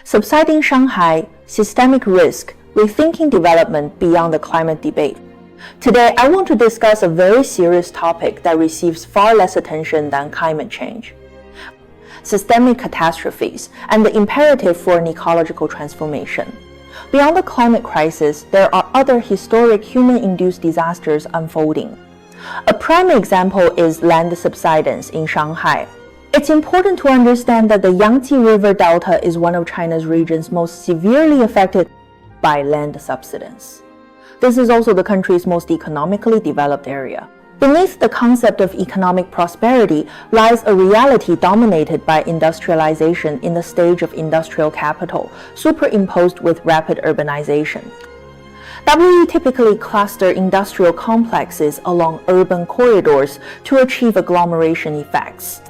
Subsiding Shanghai, Systemic Risk, Rethinking Development Beyond the Climate Debate. Today, I want to discuss a very serious topic that receives far less attention than climate change. Systemic catastrophes and the imperative for an ecological transformation. Beyond the climate crisis, there are other historic human-induced disasters unfolding. A prime example is land subsidence in Shanghai. It's important to understand that the Yangtze River Delta is one of China's regions most severely affected by land subsidence. This is also the country's most economically developed area. Beneath the concept of economic prosperity lies a reality dominated by industrialization in the stage of industrial capital, superimposed with rapid urbanization. We typically cluster industrial complexes along urban corridors to achieve agglomeration effects.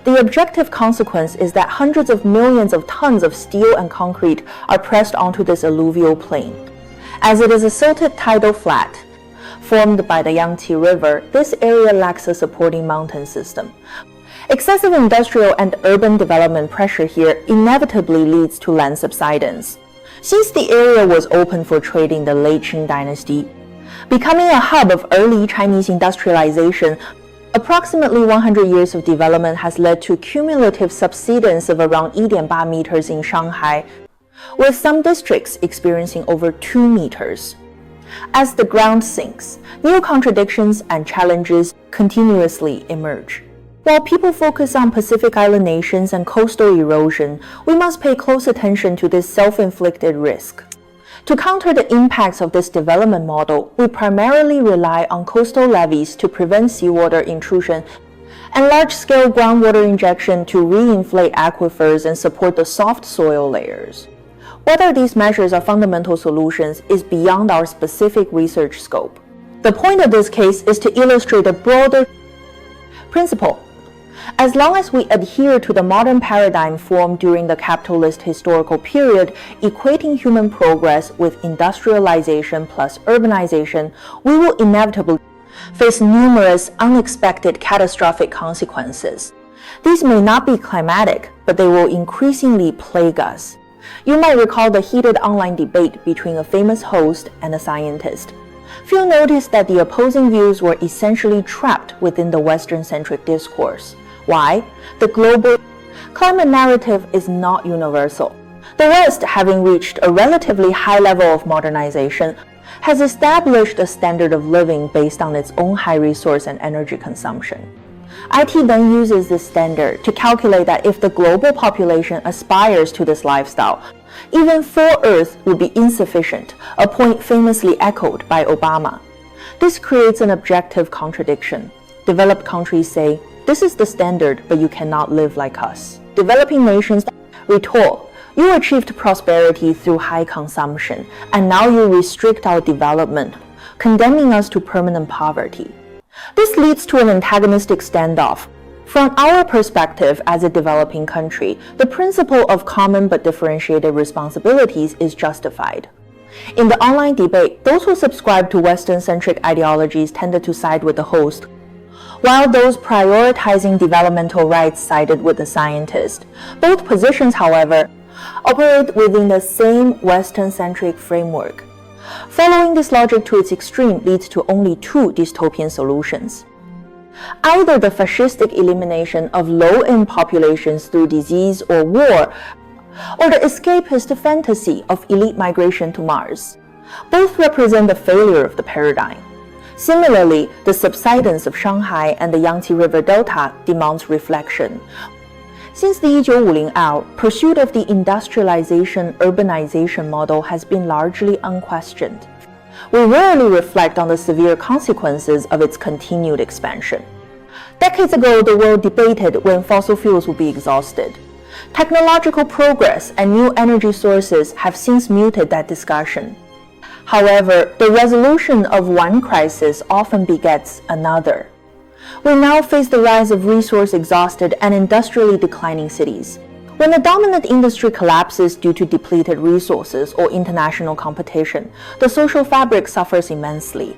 The objective consequence is that hundreds of millions of tons of steel and concrete are pressed onto this alluvial plain. As it is a silted tidal flat, formed by the Yangtze River, this area lacks a supporting mountain system. Excessive industrial and urban development pressure here inevitably leads to land subsidence. Since the area was open for trade in the late Qing dynasty, becoming a hub of early Chinese industrialization, approximately 100 years of development has led to cumulative subsidence of around 1.8 meters in Shanghai, with some districts experiencing over 2 meters. As the ground sinks, new contradictions and challenges continuously emerge. While people focus on Pacific Island nations and coastal erosion, we must pay close attention to this self-inflicted risk. To counter the impacts of this development model, we primarily rely on coastal levees to prevent seawater intrusion and large-scale groundwater injection to re-inflate aquifers and support the soft soil layers. Whether these measures are fundamental solutions is beyond our specific research scope. The point of this case is to illustrate a broader principle. As long as we adhere to the modern paradigm formed during the capitalist historical period, equating human progress with industrialization plus urbanization, we will inevitably face numerous unexpected catastrophic consequences. These may not be climatic, but they will increasingly plague us. You might recall the heated online debate between a famous host and a scientist. Few noticed that the opposing views were essentially trapped within the Western-centric discourse. Why? The global climate narrative is not universal. The West, having reached a relatively high level of modernization, has established a standard of living based on its own high resource and energy consumption. IT then uses this standard to calculate that if the global population aspires to this lifestyle, even full Earth would be insufficient, a point famously echoed by Obama. This creates an objective contradiction. Developed countries say, "This is the standard, but you cannot live like us." Developing nations retort, "You achieved prosperity through high consumption, and now you restrict our development, condemning us to permanent poverty." This leads to an antagonistic standoff. From our perspective as a developing country, the principle of common but differentiated responsibilities is justified. In the online debate, those who subscribe to Western-centric ideologies tended to side with the host, while those prioritizing developmental rights sided with the scientist. Both positions, however, operate within the same Western-centric framework. Following this logic to its extreme leads to only two dystopian solutions. Either the fascistic elimination of low-end populations through disease or war, or the escapist fantasy of elite migration to Mars. Both represent the failure of the paradigm. Similarly, the subsidence of Shanghai and the Yangtze River Delta demands reflection. Since the 1950 out, pursuit of the industrialization-urbanization model has been largely unquestioned. We rarely reflect on the severe consequences of its continued expansion. Decades ago, the world debated when fossil fuels would be exhausted. Technological progress and new energy sources have since muted that discussion. However, the resolution of one crisis often begets another. We now face the rise of resource-exhausted and industrially declining cities. When a dominant industry collapses due to depleted resources or international competition, the social fabric suffers immensely.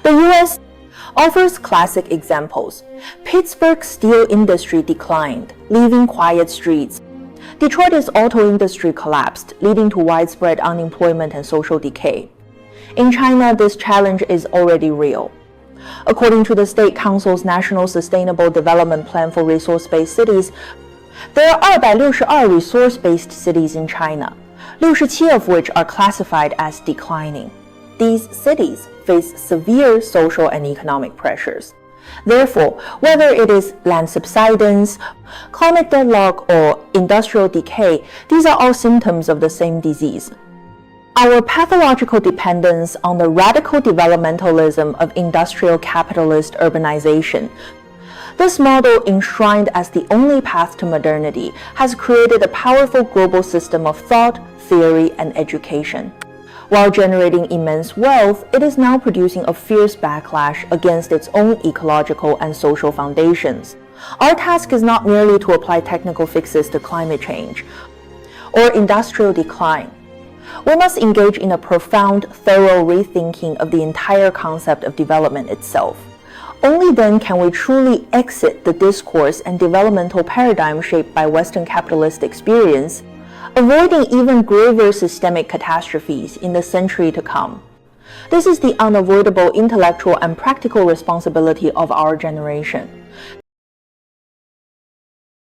The U.S. offers classic examples. Pittsburgh's steel industry declined, leaving quiet streets. Detroit's auto industry collapsed, leading to widespread unemployment and social decay. In China, this challenge is already real. According to the State Council's National Sustainable Development Plan for Resource-Based Cities, there are 262 resource-based cities in China, 67 of which are classified as declining. These cities face severe social and economic pressures. Therefore, whether it is land subsidence, climate deadlock, or industrial decay, these are all symptoms of the same disease. Our pathological dependence on the radical developmentalism of industrial capitalist urbanization, this model enshrined as the only path to modernity, has created a powerful global system of thought, theory, and education. While generating immense wealth, it is now producing a fierce backlash against its own ecological and social foundations. Our task is not merely to apply technical fixes to climate change or industrial decline. We must engage in a profound, thorough rethinking of the entire concept of development itself. Only then can we truly exit the discourse and developmental paradigm shaped by Western capitalist experience, avoiding even graver systemic catastrophes in the century to come. This is the unavoidable intellectual and practical responsibility of our generation.